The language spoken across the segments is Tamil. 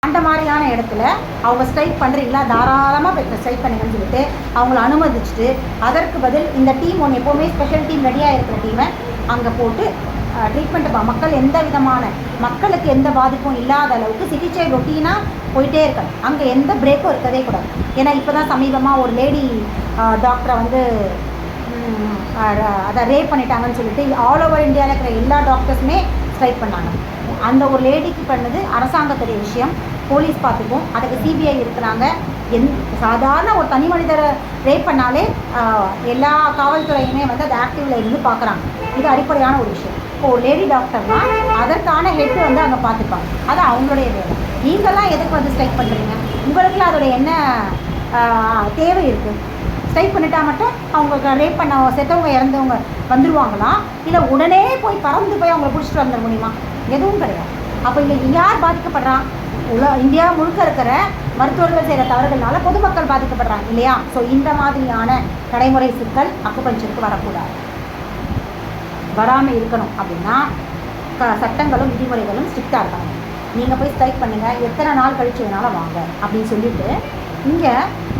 அந்த மாதிரியான இடத்துல அவங்க ஸ்ட்ரைக் பண்ணுறீங்களா, தாராளமாக ஸ்ட்ரைக் பண்ணுங்கன்னு சொல்லிட்டு அவங்கள அனுமதிச்சுட்டு, அதற்கு பதில் இந்த டீம் ஒன்று எப்போவுமே ஸ்பெஷல் டீம் ரெடியாக இருக்கிற டீமை அங்கே போட்டு ட்ரீட்மெண்ட் மக்கள் எந்த விதமான மக்களுக்கு எந்த பாதிப்பும் இல்லாத அளவுக்கு சிகிச்சை ரொட்டீனாக போயிட்டே இருக்கணும். அங்கே எந்த பிரேக்கும் இருக்கவே கூடாது. ஏன்னா இப்போ தான் சமீபமாக ஒரு லேடி டாக்டரை வந்து அதை ரேப் பண்ணிட்டாங்கன்னு சொல்லிட்டு ஆல் ஓவர் இந்தியாவில் இருக்கிற எல்லா டாக்டர்ஸுமே ஸ்ட்ரைக் பண்ணாங்க. அந்த ஒரு லேடிக்கு பண்ணது அரசாங்கத்துடைய விஷயம், போலீஸ் பார்த்துக்கும், அதுக்கு சிபிஐ இருக்கிறாங்க. சாதாரண ஒரு தனி மனிதரை ரேப் பண்ணாலே எல்லா காவல்துறையுமே வந்து அது ஆக்டிவில் இருந்து பார்க்குறாங்க. இது அடிப்படையான ஒரு விஷயம். இப்போ ஒரு லேடி டாக்டர்னால் அதற்கான ஹெட்டு வந்து அங்கே பார்த்துப்பாங்க. அது அவங்களுடைய வேலை. நீங்கள்லாம் எதுக்கு வந்து ஸ்ட்ரைக் பண்ணுறீங்க? உங்களுக்குலாம் அதோட என்ன தேவை இருக்குது? ஸ்ட்ரைக் பண்ணிட்டா மட்டும் அவங்க ரேப் பண்ண செத்தவங்க இறந்தவங்க வந்துடுவாங்களா, இல்லை உடனே போய் பறந்து போய் அவங்கள பிடிச்சிட்டு வந்துட முடியுமா? எதுவும் கிடையாது. அப்போ இங்கே யார் பாதிக்கப்படுறான்? இந்தியா முழுக்க இருக்கிற மருத்துவர்கள் செய்கிற தவறுகள்னால பொதுமக்கள் பாதிக்கப்படுறாங்க இல்லையா? ஸோ இந்த மாதிரியான நடைமுறை சிக்கல் அக்குபஞ்சருக்கு வரக்கூடாது. வராமல் இருக்கணும் அப்படின்னா சட்டங்களும் விதிமுறைகளும் ஸ்ட்ரிக்டாக இருக்காங்க. நீங்கள் போய் ஸ்ட்ரைக் பண்ணுங்கள், எத்தனை நாள் கழிச்சு வேணாலும் வாங்க அப்படின்னு சொல்லிட்டு இங்கே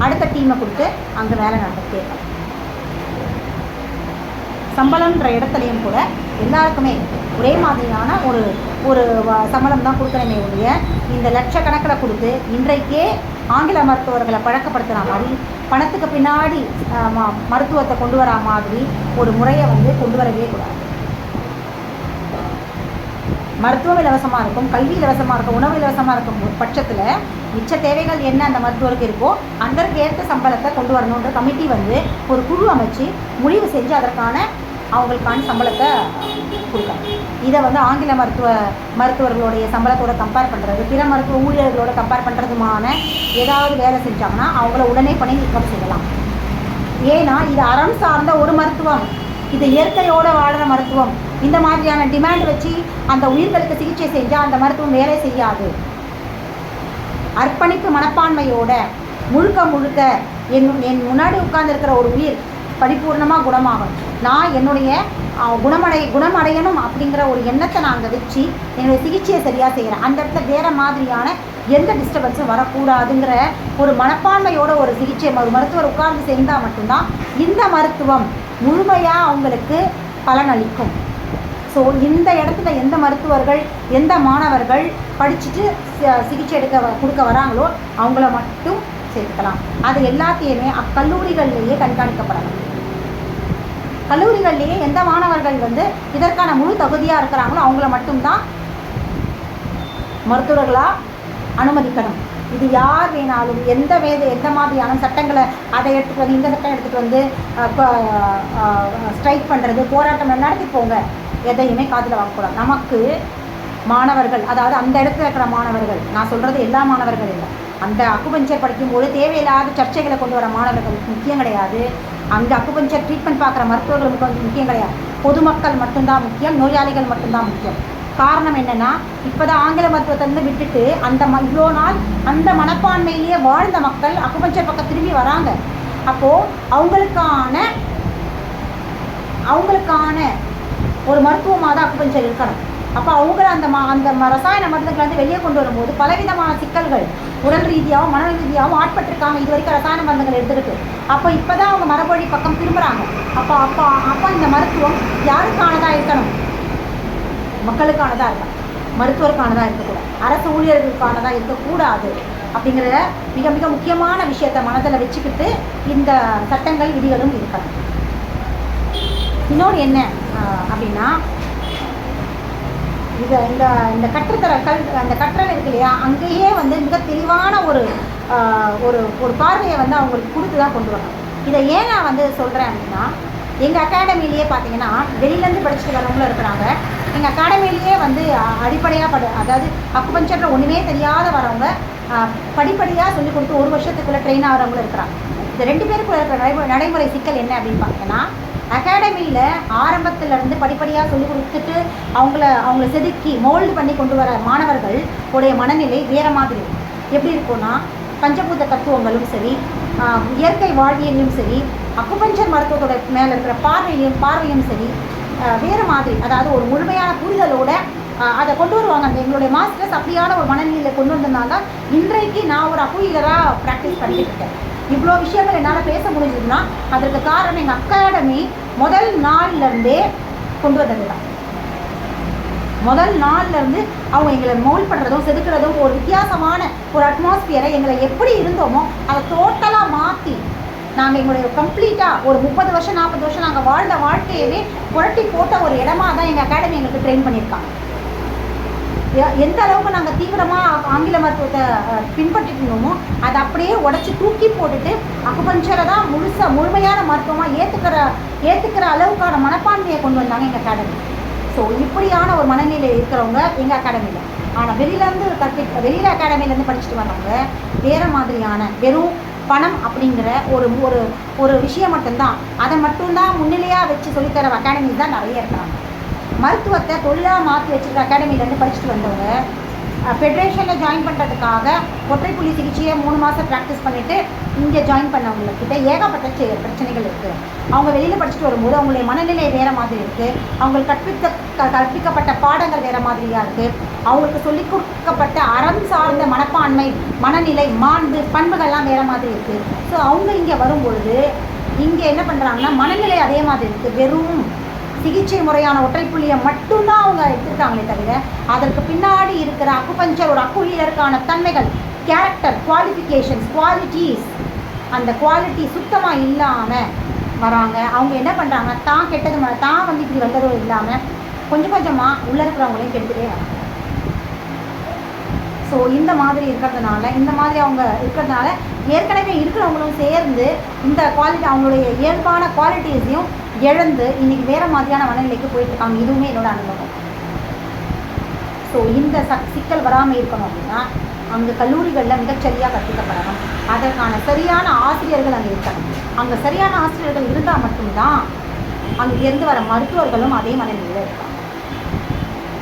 அடுத்த டீமை கொடுத்து அங்கே வேலை நடத்த கேட்கணும். சம்பளம்ன்ற இடத்துலையும் கூட எல்லாருக்குமே ஒரே மாதிரியான ஒரு ஒரு சம்பளம் தான் கொடுக்கணுமே ஒழிய இந்த லட்சக்கணக்கில் கொடுத்து இன்றைக்கே ஆங்கில மருத்துவர்களை பழக்கப்படுத்துகிற மாதிரி பணத்துக்கு பின்னாடி மருத்துவத்தை கொண்டு வரா மாதிரி ஒரு முறையை வந்து கொண்டு வரவே கூடாது. மருத்துவம் இலவசமாக இருக்கும், கல்வி இலவசமாக இருக்கும், உணவு இலவசமாக இருக்கும் பட்சத்தில் மிச்ச தேவைகள் என்ன அந்த மருத்துவருக்கு இருக்கோ அதற்கு ஏற்ற சம்பளத்தை கொண்டு வரணுன்ற கமிட்டி வந்து ஒரு குழு அமைச்சு முடிவு செஞ்சு அதற்கான அவங்களுக்கான சம்பளத்தை கொடுக்கணும். இதை வந்து ஆங்கில மருத்துவர்களுடைய சம்பளத்தோட கம்பேர் பண்ணுறது, பிற மருத்துவ ஊழியர்களோட கம்பேர் பண்ணுறதுமான ஏதாவது வேலை செஞ்சாங்கன்னா அவங்கள உடனே பணி நீக்கம் செய்யலாம். ஏன்னா இது அறம் சார்ந்த ஒரு மருத்துவம், இது இயற்கையோடு வாழ்கிற மருத்துவம். இந்த மாதிரியான டிமாண்ட் வச்சு அந்த உயிர்களுக்கு சிகிச்சை செஞ்சால் அந்த மருத்துவம் வேலை செய்யாது. அர்ப்பணிப்பு மனப்பான்மையோட முழுக்க என் முன்னாடி உட்கார்ந்துருக்கிற ஒரு உயிர் பரிபூர்ணமாக குணமாகும், நான் என்னுடைய குணமடையணும் அப்படிங்கிற ஒரு எண்ணத்தை நான் அங்கே வச்சு என்னுடைய சிகிச்சையை சரியாக செய்கிறேன். அந்த இடத்துல வேறு மாதிரியான எந்த டிஸ்டர்பன்ஸும் வரக்கூடாதுங்கிற ஒரு மனப்பான்மையோட ஒரு சிகிச்சை மருத்துவர் உட்கார்ந்து செய்தால் மட்டும்தான் இந்த மருத்துவம் முழுமையாக அவங்களுக்கு பலனளிக்கும். ஸோ இந்த இடத்துல எந்த மருத்துவர்கள் எந்த மாணவர்கள் படிச்சுட்டு சிகிச்சை கொடுக்க வராங்களோ அவங்கள மட்டும் சேர்த்துக்கலாம். அது எல்லாத்தையுமே அக்கல்லூரிகள்லேயே கண்காணிக்கப்படலாம். கல்லூரிகள்லேயே எந்த மாணவர்கள் வந்து இதற்கான முழு தகுதியாக இருக்கிறாங்களோ அவங்கள மட்டும்தான் மருத்துவர்களாக அனுமதிக்கணும். இது யார் வேணாலும் எந்த மாதிரியான சட்டங்களை அதை எடுத்துகிட்டு வந்து இந்த சட்டம் எடுத்துகிட்டு வந்து ஸ்ட்ரைக் பண்ணுறது, போராட்டம் நடத்தி போங்க, எதையுமே காதில் வாங்கக்கூடாது. நமக்கு மாணவர்கள், அதாவது அந்த இடத்துல இருக்கிற மாணவர்கள், நான் சொல்கிறது எல்லா மாணவர்கள் இல்லை, அந்த அக்குபஞ்சர் படிக்கும்போது தேவையில்லாத சர்ச்சைகளை கொண்டு வர மாணவர்களுக்கு முக்கியம் கிடையாது. அங்கே அக்குபஞ்சர் ட்ரீட்மெண்ட் பார்க்குற மருத்துவர்களுக்கு வந்து முக்கியம் கிடையாது. பொதுமக்கள் மட்டும்தான் முக்கியம், நோயாளிகள் மட்டும்தான் முக்கியம். காரணம் என்னென்னா, இப்போ தான் ஆங்கில மருத்துவத்திலேருந்து விட்டுட்டு இவ்வளோ நாள் அந்த மனப்பான்மையிலேயே வாழ்ந்த மக்கள் அக்குபஞ்சர் பக்கம் திரும்பி வராங்க. அப்போது அவங்களுக்கான ஒரு மருத்துவமாக தான் அக்குபஞ்சர் இருக்கணும். அப்போ அவங்கள அந்த ரசாயன மருந்துகளை வந்து வெளியே கொண்டு வரும்போது பலவிதமான சிக்கல்கள் உடல் ரீதியாகவும் மன ரீதியாகவும் ஆட்பட்டிருக்காங்க. இது வரைக்கும் ரசாயன மருந்துகள் எடுத்துக்கிட்டு அப்போ இப்போ தான் அவங்க மரபொழி பக்கம் திரும்புகிறாங்க. அப்போ இந்த மருத்துவம் யாருக்கானதாக இருக்கணும்? மக்களுக்கானதாக இருக்கணும், மருத்துவருக்கானதாக இருக்கக்கூடாது, அரசு ஊழியர்களுக்கானதாக இருக்கக்கூடாது. அப்படிங்கிற மிக மிக முக்கியமான விஷயத்தை மனதில் வச்சுக்கிட்டு இந்த சட்டங்கள் விதிகளும் இருக்கணும். இன்னொன்று என்ன அப்படின்னா, இந்த கற்றுத்தர அந்த கற்றல் இருக்கு இல்லையா, அங்கேயே வந்து மிக தெளிவான ஒரு பார்வையை வந்து அவங்களுக்கு கொடுத்து தான் கொண்டு வரணும். இதை ஏன் நான் வந்து சொல்கிறேன் அப்படின்னா, எங்கள் அகாடமிலேயே பார்த்தீங்கன்னா வெளியிலேருந்து படிச்சுட்டு வரவங்களும் இருக்கிறாங்க. எங்கள் அகாடமிலேயே வந்து அடிப்படையாக அதாவது அக்குபஞ்சரில் ஒன்றுமே தெரியாத வரவங்க படிப்படியாக சொல்லிக் கொடுத்து ஒரு வருஷத்துக்குள்ளே ட்ரெயின் ஆகிறவங்களும் இருக்கிறாங்க. இந்த 2 பேருக்குள்ள இருக்கிற நடைமுறை சிக்கல் என்ன அப்படின்னு பார்த்தீங்கன்னா, அகாடமியில் ஆரம்பத்திலேருந்து படிப்படியாக சொல்லிக் கொடுத்துட்டு அவங்கள செதுக்கி மோல்டு பண்ணி கொண்டு வர மாணவர்கள் உடைய மனநிலை வேறு மாதிரி எப்படி இருக்கும்னா, பஞ்சபூத தத்துவங்களும் சரி, இயற்கை வாழ்வியலும் சரி, அக்குபஞ்சர் மருத்துவத்தோட மேலே இருக்கிற பார்வையும் சரி வேறு மாதிரி, அதாவது ஒரு முழுமையான புரிதலோட அதை கொண்டு வருவாங்க. அந்த எங்களுடைய மாஸ்டர்ஸ் அப்படியான ஒரு மனநிலையில் கொண்டு வந்ததுனால இன்றைக்கு நான் ஒரு அக்குயிலராக ப்ராக்டிஸ் பண்ணிட்டு இருக்கேன். இவ்வளோ விஷயங்கள் என்னால் பேச முடிஞ்சதுன்னா அதற்கு காரணம் எங்கள் அகாடமி முதல் நாள்லேருந்தே கொண்டு வந்தது தான். முதல் நாள்லேருந்து அவங்க எங்களை மோல்ட் பண்ணுறதும் செதுக்கிறதும் ஒரு வித்தியாசமான ஒரு அட்மாஸ்பியரை எங்களை எப்படி இருந்தோமோ அதை டோட்டலாக மாற்றி நாங்கள் எங்களுடைய கம்ப்ளீட்டாக ஒரு 30 வருஷம் 40 வருஷம் நாங்கள் வாழ்ந்த வாழ்க்கையவே புரட்டி போட்ட ஒரு இடமா தான் எங்கள் அகாடமி எங்களுக்கு ட்ரெயின் பண்ணியிருக்காங்க. எந்த அளவுக்கு நாங்கள் தீவிரமாக ஆங்கில மருத்துவத்தை பின்பற்றிட்டு இருந்தோமோ அதை அப்படியே உடச்சி தூக்கி போட்டுட்டு அக்குபஞ்சரை தான் முழுமையான மருத்துவமாக ஏற்றுக்கிற அளவுக்கான மனப்பான்மையை கொண்டு வந்தாங்க எங்கள் அகாடமி. ஸோ இப்படியான ஒரு மனநிலையில் இருக்கிறவங்க எங்கள் அகாடமியில். ஆனால் வெளியில் அகாடமிலேருந்து படிச்சுட்டு வர்றவங்க வேறு மாதிரியான வெறும் பணம் அப்படிங்கிற ஒரு விஷயம் மட்டும்தான், அதை மட்டும்தான் முன்னிலையாக வச்சு சொல்லித்தர அகாடமிஸ் தான் நிறைய இருக்கிறாங்க. மருத்துவத்தை தொழிலாக மாற்றி வச்சுருக்க அகாடமிலேருந்து படிச்சுட்டு வந்தவங்க ஃபெடரேஷனில் ஜாயின் பண்ணுறதுக்காக ஒற்றைப்புள்ளி சிகிச்சையை 3 மாதம் ப்ராக்டிஸ் பண்ணிவிட்டு இங்கே ஜாயின் பண்ணவங்கக்கிட்ட ஏகப்பட்ட பிரச்சனைகள் இருக்குது. அவங்க வெளியில் படிச்சுட்டு வரும்போது அவங்களுடைய மனநிலை வேறு மாதிரி இருக்குது, அவங்களுக்கு கற்பிக்கப்பட்ட பாடங்கள் வேறு மாதிரியாக இருக்குது, அவங்களுக்கு சொல்லிக் கொடுக்கப்பட்ட அறம் சார்ந்த மனப்பான்மை மனநிலை மாண்பு பண்புகள்லாம் வேறு மாதிரி இருக்குது. ஸோ அவங்க இங்கே வரும்பொழுது இங்கே என்ன பண்ணுறாங்கன்னா மனநிலை அதே மாதிரி இருக்குது. வெறும் சிகிச்சை முறையான ஒற்றைப்புள்ளியை மட்டும்தான் அவங்க எடுத்துருக்காங்களே தவிர அதற்கு பின்னாடி இருக்கிற அக்குபஞ்சர் ஒரு அக்குயிலருக்கான தன்மைகள், கேரக்டர், குவாலிஃபிகேஷன்ஸ், குவாலிட்டிஸ், அந்த குவாலிட்டி சுத்தமாக இல்லாமல் வராங்க. அவங்க என்ன பண்ணுறாங்க, தான் கெட்டது தான் வந்து இப்படி வந்ததோ இல்லாமல் கொஞ்சம் கொஞ்சமாக உள்ளே இருக்கிறவங்களையும் கெடுத்துட்டே வராங்க. ஸோ இந்த மாதிரி அவங்க இருக்கிறதுனால ஏற்கனவே இருக்கிறவங்களும் சேர்ந்து இந்த குவாலிட்டி அவங்களுடைய இயல்பான குவாலிட்டிஸையும் இழந்து இன்றைக்கி வேறு மாதிரியான மனநிலைக்கு போயிட்டுருக்காங்க. இதுவுமே என்னோட அனுபவம். ஸோ இந்த சிக்கல் வராமல் இருக்கணும் அப்படின்னா அங்கே கல்லூரிகளில் மிகச்சரியாக கற்பிக்கப்படணும். அதற்கான சரியான ஆசிரியர்கள் அங்கே இருக்கணும். அங்கே சரியான ஆசிரியர்கள் இருந்தால் மட்டும்தான் அங்கேருந்து வர மருத்துவர்களும் அதே மனநிலையில் இருக்காங்க.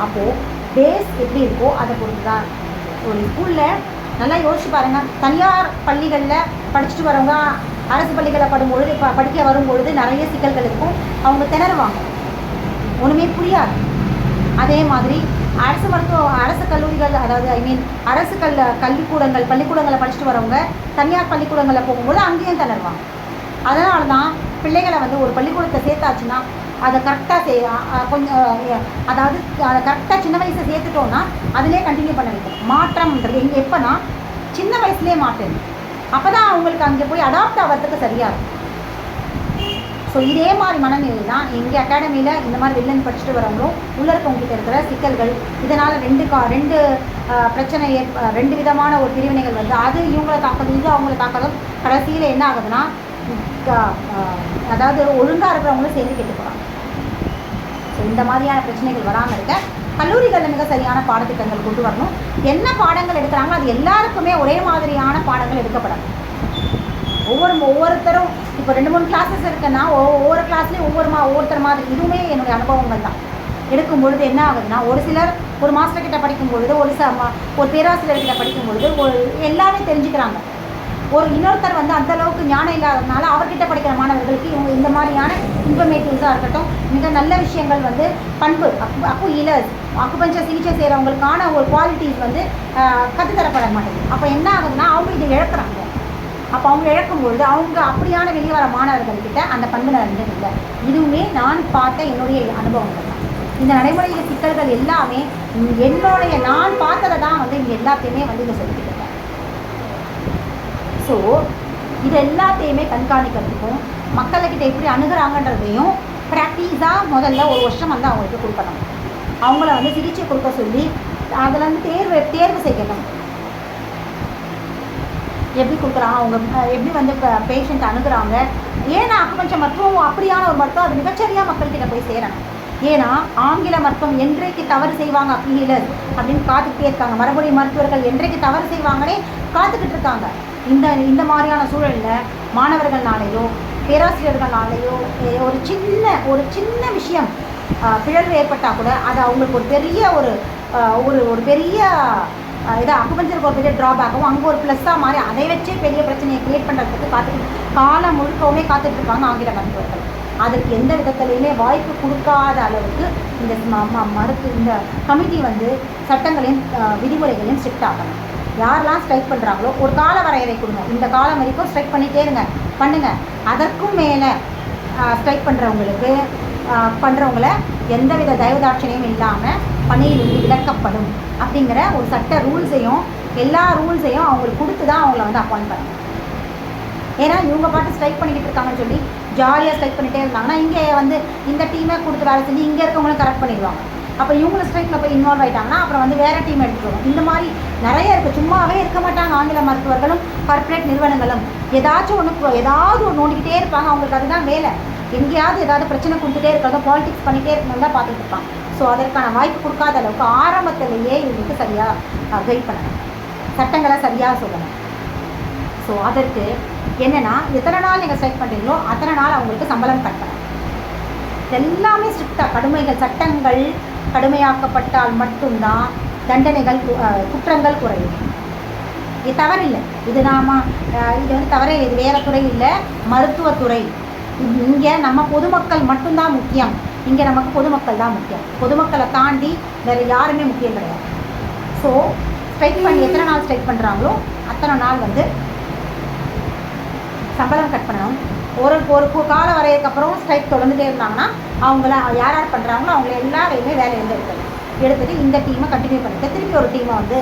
அப்போது பேஸ் எப்படி இருக்கோ அதை பொறுத்து தான். ஒரு ஸ்கூலில் நல்லா யோசிச்சு பாருங்கள், தனியார் பள்ளிகளில் படிச்சுட்டு வரவங்க அரசு பள்ளிகளில் படிக்க வரும்பொழுது நிறைய சிக்கல்கள் இருக்கும், அவங்க திணறுவாங்க, ஒன்றுமே புரியாது. அதே மாதிரி அரசு கல்லூரிகள் அதாவது அரசு பள்ளிக்கூடங்களை படிச்சுட்டு வரவங்க தனியார் பள்ளிக்கூடங்களில் போகும்போது அங்கேயும் திணறுவாங்க. அதனால தான் பிள்ளைகளை வந்து ஒரு பள்ளிக்கூடத்தை சேர்த்தாச்சுன்னா அதை கரெக்டாக அதாவது அதை கரெக்டாக சின்ன வயசை சேர்த்துட்டோன்னா அதிலே கண்டினியூ பண்ண வைக்கணும். மாற்றம்ன்றது எப்போனா சின்ன வயசுலேயே மாற்றணும். அப்போ தான் அவங்களுக்கு அங்கே போய் அடாப்ட் ஆகிறதுக்கு சரியாக இருக்கும். ஸோ இதே மாதிரி மனநிலை தான் எங்கள் அகாடமியில் இந்த மாதிரி வெளிலேருந்து படிச்சுட்டு வரவங்களும் உள்ளே இருக்கவங்ககிட்ட இருக்கிற சிக்கல்கள். இதனால் ரெண்டு பிரச்சனை 2 விதமான ஒரு பிரிவினைகள் வந்து அது இவங்களை தாக்குது, இது அவங்கள தாக்குதும். கடைசியில் என்ன ஆகுதுன்னா அதாவது ஒழுங்காக இருக்கிறவங்களும் சேர்ந்து கெட்டு போகிறாங்க. ஸோ இந்த மாதிரியான பிரச்சனைகள் வராமல் இருக்க கல்லூரிகளில் மிக சரியான பாடத்திட்டங்கள் கொண்டு வரணும். என்ன பாடங்கள் எடுக்கிறாங்களோ அது எல்லாருக்குமே ஒரே மாதிரியான பாடங்கள் எடுக்கப்படணும். ஒவ்வொருத்தரும் இப்போ 2-3 கிளாஸஸ் இருக்குன்னா ஒவ்வொரு கிளாஸ்லேயும் ஒவ்வொருத்தர் மாதிரி. இதுவுமே என்னுடைய அனுபவங்கள் தான். எடுக்கும்பொழுது என்ன ஆகுதுன்னா ஒரு சிலர் ஒரு மாஸ்டர் கிட்ட படிக்கும்பொழுது ஒரு பேராசிரியர்கிட்ட படிக்கும்பொழுது எல்லாமே தெரிஞ்சுக்கிறாங்க. இன்னொருத்தர் வந்து அந்தளவுக்கு ஞானம் இல்லாததுனால அவர்கிட்ட படிக்கிற மாணவர்களுக்கு இவங்க இந்த மாதிரியான இன்ஃபர்மேட்டிவ்ஸாக இருக்கட்டும் மிக நல்ல விஷயங்கள் வந்து பண்பு அக்குபஞ்சர் சிகிச்சை செய்கிறவங்களுக்கான ஒரு குவாலிட்டிஸ் வந்து கற்றுத்தரப்பட மாட்டேங்குது. அப்போ என்ன ஆகுதுன்னா அவங்க இதை இழக்கிறாங்க. அப்போ அவங்க இழக்கும்பொழுது அவங்க அப்படியான வெளியே வர மாணவர்கள்கிட்ட அந்த பண்பு நடந்தது இல்லை. இதுவுமே நான் பார்த்த என்னுடைய அனுபவங்கள் தான். இந்த நடைமுறையில் சிக்கல்கள் எல்லாமே நான் பார்த்ததை தான் வந்து இங்கே எல்லாத்தையுமே வந்து இங்கே சொல்லிக்கிட்டு இருக்கேன். ஸோ இது எல்லாத்தையுமே கண்காணிக்கிறதுக்கும் மக்கள்கிட்ட எப்படி அணுகிறாங்கன்றதையும் ப்ராக்டிஸாக முதல்ல 1 வருஷம் வந்து அவங்களுக்கு கொடுக்கணும். அவங்கள வந்து சிகிச்சை கொடுக்க சொல்லி அதில் வந்து தேர்வு செய்யணும். எப்படி கொடுக்குறாங்க, அவங்க எப்படி வந்து பேஷண்ட் அணுகிறாங்க. ஏன்னா அக்குபஞ்சர் மருத்துவம் அப்படியான ஒரு மருத்துவம் அது மிகச்சரியாக மக்கள்கிட்ட போய் சேரணும். ஏன்னா ஆங்கில மருத்துவம் என்றைக்கு தவறு செய்வாங்க அக்குயிலர் அப்படின்னு காத்துக்கிட்டே இருக்காங்க. மரபுரி மருத்துவர்கள் என்றைக்கு தவறு செய்வாங்கன்னே காத்துக்கிட்டு இருக்காங்க. இந்த மாதிரியான சூழலில் மாணவர்கள்னாலேயோ பேராசிரியர்கள்னாலேயோ ஒரு சின்ன விஷயம் பிழற்வு ஏற்பட்டால் கூட அது அவங்களுக்கு ஒரு பெரிய ஒரு பெரிய இதை அக்குபஞ்சருக்கு ஒரு பெரிய ட்ராபேக்கும் அங்கே ஒரு ப்ளஸ்ஸாக மாதிரி அதை வச்சே பெரிய பிரச்சனையை க்ரியேட் பண்ணுறதுக்கு காலம் முழுக்கவுமே காத்துட்ருக்காங்க ஆங்கில மருத்துவர்கள். அதற்கு எந்த விதத்துலையுமே வாய்ப்பு கொடுக்காத அளவுக்கு இந்த இந்த கமிட்டி வந்து சட்டங்களையும் விதிமுறைகளையும் ஸ்ட்ரிக்ட் ஆகணும். யாரெல்லாம் ஸ்ட்ரைக் பண்ணுறாங்களோ ஒரு கால வரையறை கொடுங்க, இந்த காலம் வரைக்கும் ஸ்ட்ரைக் பண்ணிகிட்டே இருங்க, பண்ணுங்கள். அதற்கும் மேலே ஸ்ட்ரைக் பண்ணுறவங்கள எந்தவித தயவுதாட்சணையும் இல்லாமல் பணியிலிருந்து விலக்கப்படும் அப்படிங்கிற ஒரு சட்ட ரூல்ஸையும் எல்லா ரூல்ஸையும் அவங்களுக்கு கொடுத்து தான் அவங்கள வந்து அப்பாயிண்ட் பண்ணணும். ஏன்னா இவங்க பாட்டு ஸ்ட்ரைக் பண்ணிக்கிட்டு இருக்காங்கன்னு சொல்லி ஜாலியாக ஸ்ட்ரைக் பண்ணிகிட்டே இருந்தாங்கன்னா இங்கே வந்து இந்த டீமை கொடுத்து வேலை செஞ்சு இங்கே இருக்கவங்களும் கரெக்ட் பண்ணிடுவாங்க. அப்போ இவங்களும் ஸ்ட்ரைக்கில் போய் இன்வால்வ் ஆகிட்டாங்கன்னா அப்புறம் வந்து வேறு டீம் எடுத்துருவோம். இந்த மாதிரி நிறைய இருக்குது. சும்மாவே இருக்க மாட்டாங்க ஆங்கில மருத்துவர்களும் கார்ப்பரேட் நிறுவனங்களும். ஏதாச்சும் ஒன்று நோண்டிக்கிட்டே இருப்பாங்க. அவங்களுக்கு அதுதான் வேலை. எங்கேயாவது ஏதாவது பிரச்சனை கொடுத்துட்டே இருக்கிறதோ பாலிடிக்ஸ் பண்ணிகிட்டே இருக்கணும் தான் பார்த்துட்டு இருப்பாங்க. ஸோ அதற்கான வாய்ப்பு கொடுக்காத அளவுக்கு ஆரம்பத்திலேயே இவங்களுக்கு சரியாக கைட் பண்ணணும், சட்டங்களை சரியாக சொல்லணும். ஸோ அதற்கு என்னென்னா எத்தனை நாள் நீங்கள் ஸ்ட்ரைக் பண்ணுறீங்களோ அத்தனை நாள் அவங்களுக்கு சம்பளம் கட்டணும். எல்லாமே ஸ்ட்ரிக்டாக கடுமைகள் சட்டங்கள் கடுமையாக்கப்பட்டால் மட்டும்தான் தண்டனைகள் குற்றங்கள் குறையும். இது தவறில்லை. இது இது வந்து தவறே, இது வேறு துறை இல்லை, மருத்துவத்துறை. இங்கே நம்ம பொதுமக்கள் மட்டும்தான் முக்கியம். இங்கே நமக்கு பொதுமக்கள் தான் முக்கியம். பொதுமக்களை தாண்டி வேறு யாருமே முக்கியம் கிடையாது. ஸோ ஸ்ட்ரைக் பண்ணி எத்தனை நாள் ஸ்ட்ரைக் பண்ணுறாங்களோ அத்தனை நாள் வந்து சம்பளம் கட் பண்ணணும். ஒரு கால வரையதுக்கப்புறம் ஸ்ட்ரைக் தொடர்ந்துட்டே இருந்தாங்கன்னா அவங்கள யார் பண்ணுறாங்களோ அவங்கள எல்லாரையுமே வேலையிலேருந்து எடுத்துகிட்டு இந்த டீமை கண்டினியூ பண்ணிட்டு திருப்பி ஒரு டீமை வந்து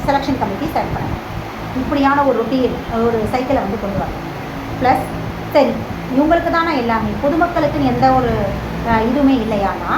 செலெக்ஷன் கமிட்டி செலக்ட் பண்ணணும். இப்படியான ஒரு ரொட்டீன் ஒரு சைக்கிளை வந்து கொண்டு வரணும். ப்ளஸ் சரி இவங்களுக்கு தானே எல்லாமே, பொதுமக்களுக்குன்னு எந்த ஒரு இதுவுமே இல்லையானா